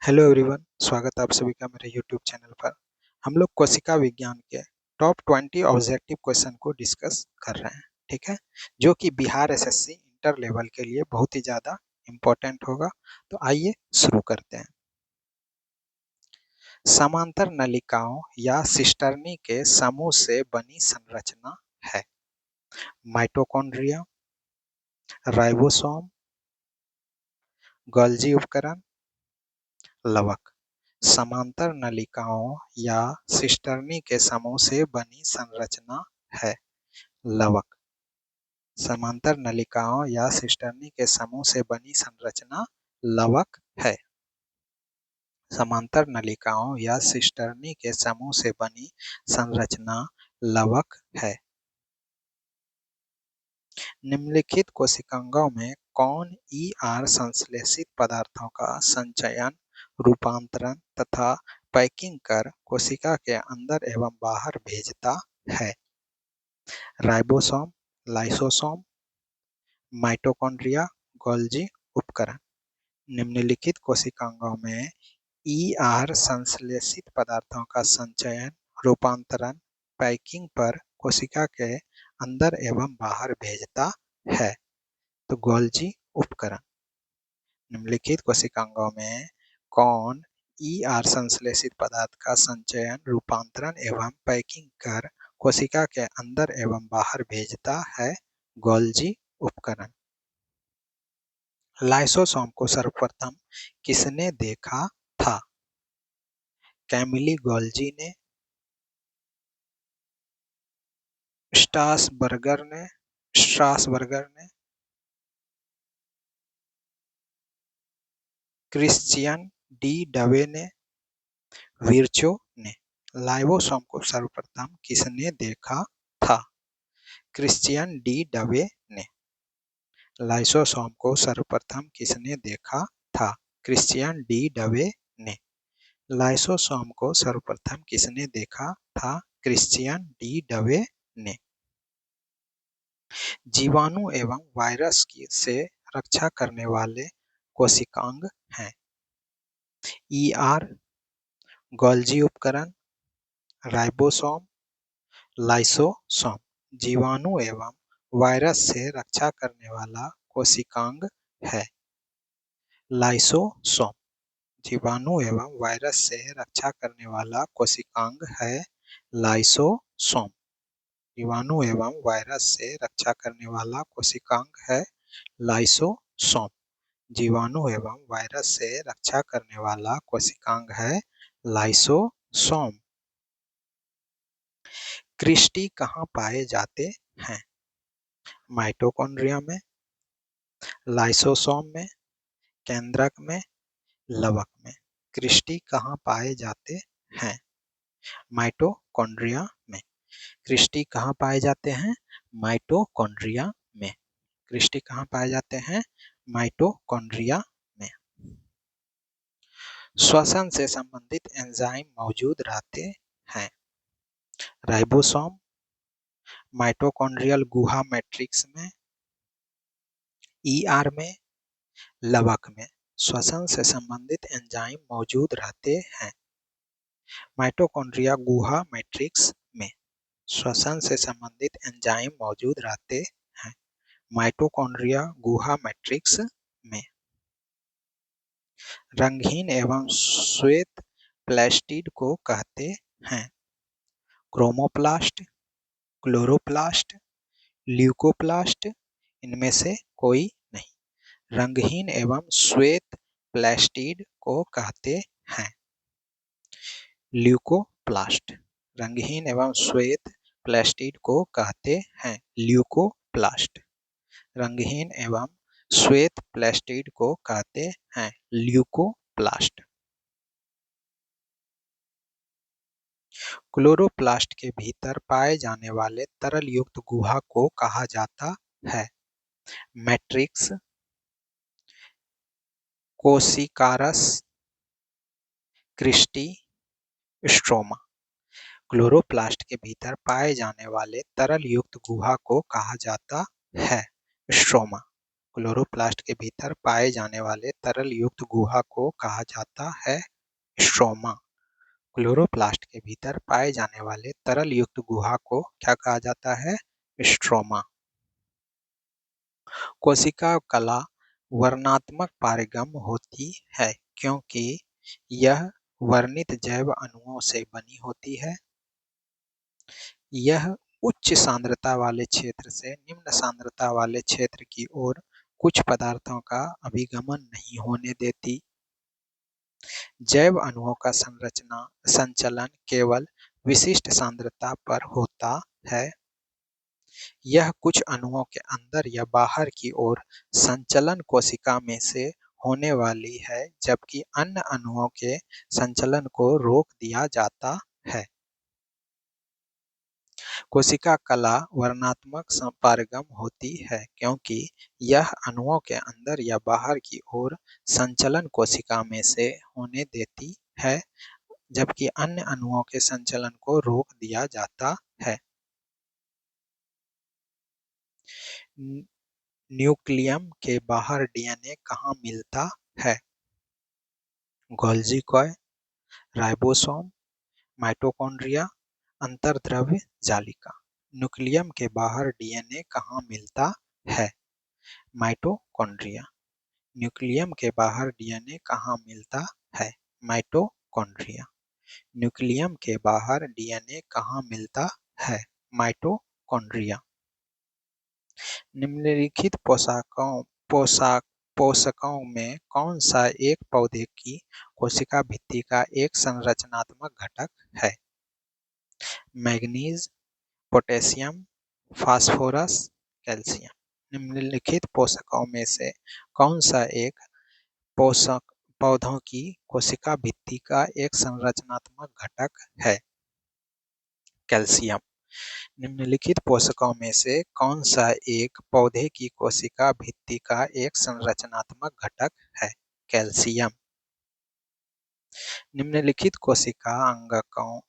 Hello everyone, स्वागत है आप सभी का मेरे यूट्यूब चैनल पर। हम लोग कोशिका विज्ञान के टॉप 20 ऑब्जेक्टिव क्वेश्चन को डिस्कस कर रहे हैं। ठीक है, जो कि बिहार एसएससी इंटर लेवल के लिए बहुत ही ज़्यादा इम्पोर्टेंट होगा। तो आइए शुरू करते हैं। समांतर नलिकाओं या सिस्टर्नी के समूह से बनी संरचना है माइटोकॉन्ड्रिया, राइबोसोम, गोल्जी उपकरण, लवक। समांतर नलिकाओं या सिस्टर्नी के समूह से बनी संरचना है लवक। समांतर नलिकाओं या सिस्टर्नी के समूह से बनी संरचना लवक है। समांतर नलिकाओं या सिस्टर्नी के समूह से बनी संरचना लवक है। निम्नलिखित कोशिकांगों में कौन ईआर संश्लेषित पदार्थों का संचयन, रूपांतरण तथा पैकिंग कर कोशिका के अंदर एवं बाहर भेजता है? राइबोसोम, लाइसोसोम, माइटोकॉन्ड्रिया, गोल्जी उपकरण। निम्नलिखित कोशिकांगों में ईआर संश्लेषित पदार्थों का संचयन, रूपांतरण, पैकिंग पर कोशिका के अंदर एवं बाहर भेजता है? तो गोल्जी उपकरण। निम्नलिखित कोशिकांगों में कौन ईआर संश्लेषित पदार्थ का संचयन, रूपांतरण एवं पैकिंग कर कोशिका के अंदर एवं बाहर भेजता है? गोल्जी उपकरण। लाइसोसोम को सर्वप्रथम किसने देखा था? कैमिली गोल्जी ने, स्ट्रासबर्गर ने, क्रिश्चियन डी डवे ने, विर्चो ने। लाइसोसोम को सर्वप्रथम किसने देखा था? क्रिश्चियन डी डवे ने। लाइसोसोम को सर्वप्रथम किसने देखा था? क्रिश्चियन डी डवे ने। लाइसोसोम को सर्वप्रथम किसने देखा था? क्रिश्चियन डी डवे ने। जीवाणु एवं वायरस से रक्षा करने वाले कोशिकांग हैं ईआर, गोल्जी उपकरण, राइबोसोम, लाइसोसोम। जीवाणु एवं वायरस से रक्षा करने वाला कोशिकांग है लाइसोसोम। जीवाणु एवं वायरस से रक्षा करने वाला कोशिकांग है लाइसोसोम। जीवाणु एवं वायरस से रक्षा करने वाला कोशिकांग है लाइसोसोम। जीवाणु एवं वायरस से रक्षा करने वाला कोशिकांग है लाइसोसोम। क्रिस्टी कहाँ पाए जाते हैं? माइटोकॉन्ड्रिया में, लाइसोसोम में, केंद्रक में, लवक में। क्रिस्टी कहाँ पाए जाते हैं? माइटोकॉन्ड्रिया में। क्रिस्टी कहाँ पाए जाते हैं? माइटोकॉन्ड्रिया में। क्रिस्टी कहाँ पाए जाते हैं? माइटोकॉन्ड्रिया में। श्वसन से संबंधित एंजाइम मौजूद रहते हैं राइबोसोम, माइटोकॉन्ड्रियल गुहा मैट्रिक्स में, ईआर में, लवक में। श्वसन से संबंधित एंजाइम मौजूद रहते हैं माइटोकॉन्ड्रिया गुहा मैट्रिक्स में। श्वसन से संबंधित एंजाइम मौजूद रहते हैं माइटोकॉन्ड्रिया गुहा मैट्रिक्स में। रंगहीन एवं श्वेत प्लास्टिड को कहते हैं क्रोमोप्लास्ट, क्लोरोप्लास्ट, ल्यूकोप्लास्ट। इनमें से कोई नहीं। रंगहीन एवं श्वेत प्लास्टिड को कहते हैं ल्यूकोप्लास्ट। रंगहीन एवं श्वेत प्लास्टिड को कहते हैं ल्यूकोप्लास्ट। रंगहीन एवं श्वेत प्लास्टिड को कहते हैं ल्यूकोप्लास्ट। क्लोरोप्लास्ट के भीतर पाए जाने वाले तरल युक्त गुहा को कहा जाता है मैट्रिक्स, कोशिकारस, क्रिस्टी, स्ट्रोमा। क्लोरोप्लास्ट के भीतर पाए जाने वाले तरल युक्त गुहा को कहा जाता है स्ट्रोमा। क्लोरोप्लास्ट के भीतर पाए जाने वाले तरल युक्त गुहा को कहा जाता है स्ट्रोमा। क्लोरोप्लास्ट के भीतर पाए जाने वाले तरल युक्त गुहा को क्या कहा जाता है? स्ट्रोमा। कोशिका कला वर्णनात्मक पारगम्य होती है क्योंकि यह वर्णित जैव अणुओं से बनी होती है। यह उच्च सांद्रता वाले क्षेत्र से निम्न सांद्रता वाले क्षेत्र की ओर कुछ पदार्थों का अभिगमन नहीं होने देती। जैव अणुओं का संचलन केवल विशिष्ट सांद्रता पर होता है। यह कुछ अणुओं के अंदर या बाहर की ओर संचलन कोशिका में से होने वाली है, जबकि अन्य अणुओं के संचलन को रोक दिया जाता है। कोशिका कला वर्णनात्मक पारगम्य होती है क्योंकि यह अणुओं के अंदर या बाहर की ओर संचलन कोशिका में से होने देती है, जबकि अन्य अणुओं के संचलन को रोक दिया जाता है। न्यूक्लियम के बाहर डीएनए कहाँ मिलता है? गोल्जी कॉय, राइबोसोम, माइटोकॉन्ड्रिया, अंतर्द्रव्य जालिका। न्यूक्लियम के बाहर डीएनए कहाँ मिलता है? माइटोकॉन्ड्रिया। न्यूक्लियम के बाहर डीएनए कहाँ मिलता है? माइटोकॉन्ड्रिया। न्यूक्लियम के बाहर डीएनए कहाँ मिलता है? माइटोकॉन्ड्रिया। निम्नलिखित पोषकों में कौन सा एक पौधे की कोशिका भित्ति का एक संरचनात्मक घटक है? Manganese, potassium, phosphorus, calcium. निम्नलिखित पोषकों में से कौन सा एक पोषक पौधों की कोशिका भित्ति का एक संरचनात्मक घटक है? कैल्शियम। निम्नलिखित पोषकों में से कौन सा एक पौधे की कोशिका भित्ति का एक संरचनात्मक घटक है? कैल्शियम। निम्नलिखित कोशिका अंगकों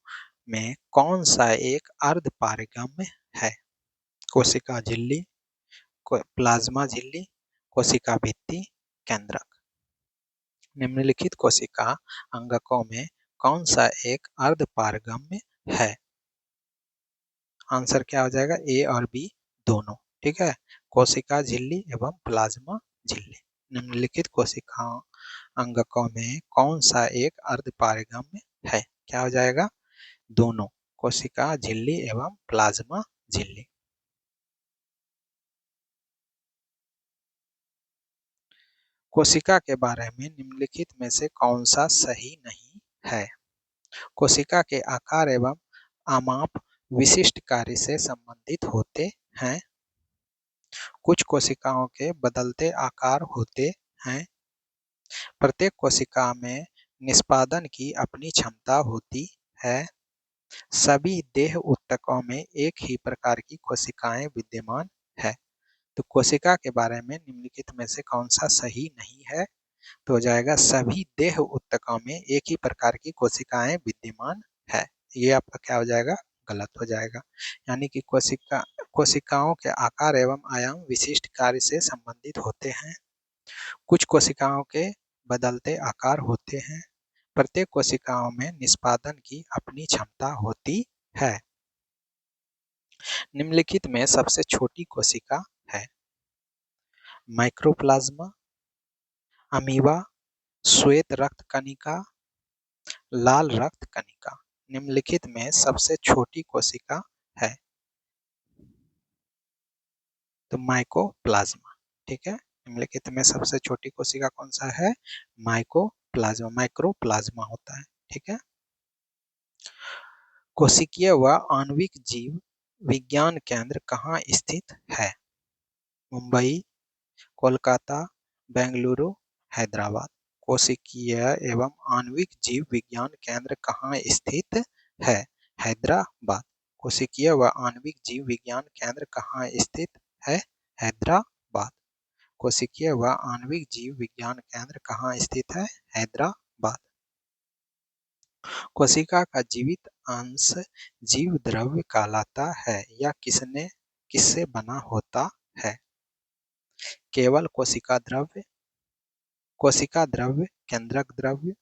में कौन सा एक अर्धपारगम्य है? कोशिका झिल्ली, प्लाज्मा झिल्ली, कोशिका भित्ति, केंद्रक। निम्नलिखित कोशिका अंगकों में कौन सा एक अर्धपारगम्य है? आंसर क्या हो जाएगा? ए और बी दोनों। ठीक है, कोशिका झिल्ली एवं प्लाज्मा झिल्ली। निम्नलिखित कोशिका अंगकों में कौन सा एक अर्धपारगम्य है? क्या हो जाएगा? दोनों, कोशिका झिल्ली एवं प्लाज्मा झिल्ली। कोशिका के बारे में निम्नलिखित में से कौन सा सही नहीं है? कोशिका के आकार एवं आमाप विशिष्ट कार्य से संबंधित होते हैं। कुछ कोशिकाओं के बदलते आकार होते हैं। प्रत्येक कोशिका में निष्पादन की अपनी क्षमता होती है। सभी देह ऊतकों में एक ही प्रकार की कोशिकाएं विद्यमान है। तो कोशिका के बारे में निम्नलिखित में से कौन सा सही नहीं है? तो हो जाएगा सभी देह ऊतकों में एक ही प्रकार की कोशिकाएं विद्यमान है। ये आपका क्या हो जाएगा? गलत हो जाएगा। यानी कि कोशिकाओं के आकार एवं आयाम विशिष्ट कार्य से संबंधित होते हैं। कुछ कोशिकाओं के बदलते आकार होते हैं। प्रत्येक कोशिकाओं में निष्पादन की अपनी क्षमता होती है। निम्नलिखित में सबसे छोटी कोशिका है? माइक्रोप्लाज्मा, अमीबा, श्वेत रक्त कणिका, लाल रक्त कणिका। निम्नलिखित में सबसे छोटी कोशिका है? तो माइकोप्लाज्मा। ठीक है, निम्नलिखित में सबसे छोटी कोशिका कौन सा है? माइक्रोप्लाज्मा होता है। ठीक है, कोशिकीय व आणविक जीव विज्ञान केंद्र कहाँ स्थित है? मुंबई, कोलकाता, बेंगलुरु, हैदराबाद। कोशिकीय एवं आणविक जीव विज्ञान केंद्र कहाँ स्थित है? हैदराबाद। कोशिकीय व आणविक जीव विज्ञान केंद्र कहाँ स्थित है? हैदराबाद। कोशिकीय व आणविक जीव विज्ञान केंद्र कहाँ स्थित है? हैदराबाद। कोशिका का जीवित अंश जीव द्रव्य कहलाता है। यह किससे बना होता है? केवल कोशिका द्रव्य, कोशिका द्रव्य, केंद्रक द्रव्य,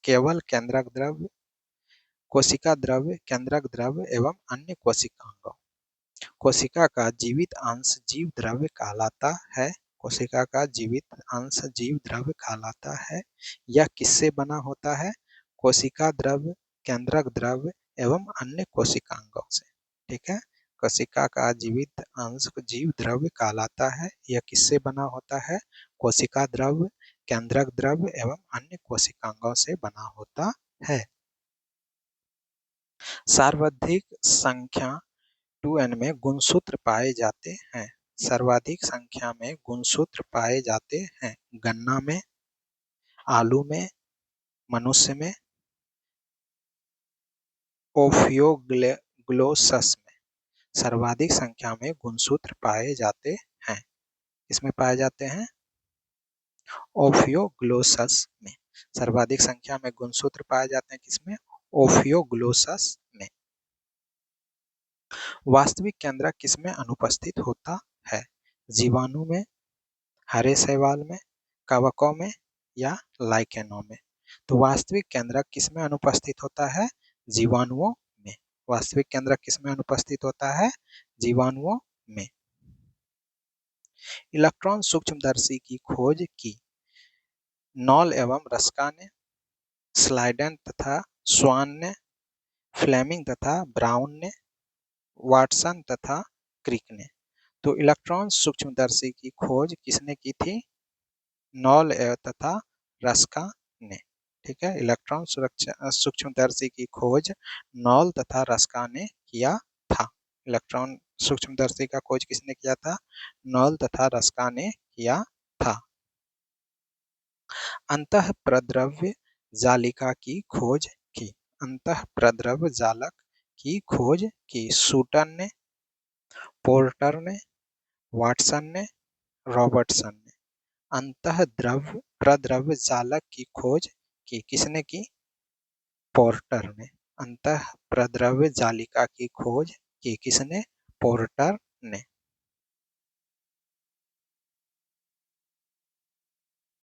केवल केंद्रक द्रव्य, कोशिका द्रव्य, केंद्रक द्रव्य एवं अन्य कोशिकांगों। कोशिका का जीवित अंश जीव द्रव्य कहलाता है। कोशिका का जीवित अंश जीव द्रव्य कहलाता है। यह किससे बना होता है? कोशिका द्रव्य, केंद्रक द्रव्य एवं अन्य कोशिकांगों से। ठीक है, कोशिका का जीवित अंश जीव द्रव्य कहलाता है। यह किससे बना होता है? कोशिका द्रव्य, केंद्रक द्रव्य एवं अन्य कोशिकांगों से बना होता है। सर्वाधिक संख्या 2n में गुणसूत्र पाए जाते हैं। सर्वाधिक संख्या में गुणसूत्र पाए जाते हैं। गन्ना में, आलू में, मनुष्य में, ओफियोग्लोसस में सर्वाधिक संख्या में गुणसूत्र पाए जाते हैं। इसमें पाए जाते हैं ओफियोग्लोसस में। सर्वाधिक संख्या में गुणसूत्र पाए जाते हैं किसमें? ओफियोग्लोसस में। वास्तविक केंद्रक किसमें अनुपस्थित होता है? जीवाणु में, हरे शैवाल में, कवकों में या लाइकेनों में। तो वास्तविक केंद्रक किसमें अनुपस्थित होता है? जीवाणुओं में। वास्तविक केंद्रक किसमें अनुपस्थित होता है? जीवाणुओं में। इलेक्ट्रॉन सूक्ष्मदर्शी की खोज की नॉल एवं रस्का ने, स्लाइडेन तथा स्वान ने, फ्लेमिंग तथा ब्राउन ने, वाटसन तथा क्रिक ने। तो इलेक्ट्रॉन सूक्ष्मदर्शी की खोज किसने की थी? नॉल तथा रस्का ने। ठीक है, इलेक्ट्रॉन सूक्ष्मदर्शी की खोज नॉल तथा रस्का ने किया था। इलेक्ट्रॉन सूक्ष्मदर्शी का खोज किसने किया था? नॉल तथा रस्का ने किया था। अंतःप्रद्रव्य जालिका की खोज की। अंतःप्रद्रव्य जालक की खोज की सूटन ने, पोर्टर ने, वाटसन ने, रॉबर्टसन ने। प्रद्रव्य जालक की खोज की किसने की? पोर्टर ने। अंतःप्रद्रव्य जालिका की खोज की किसने? पोर्टर ने।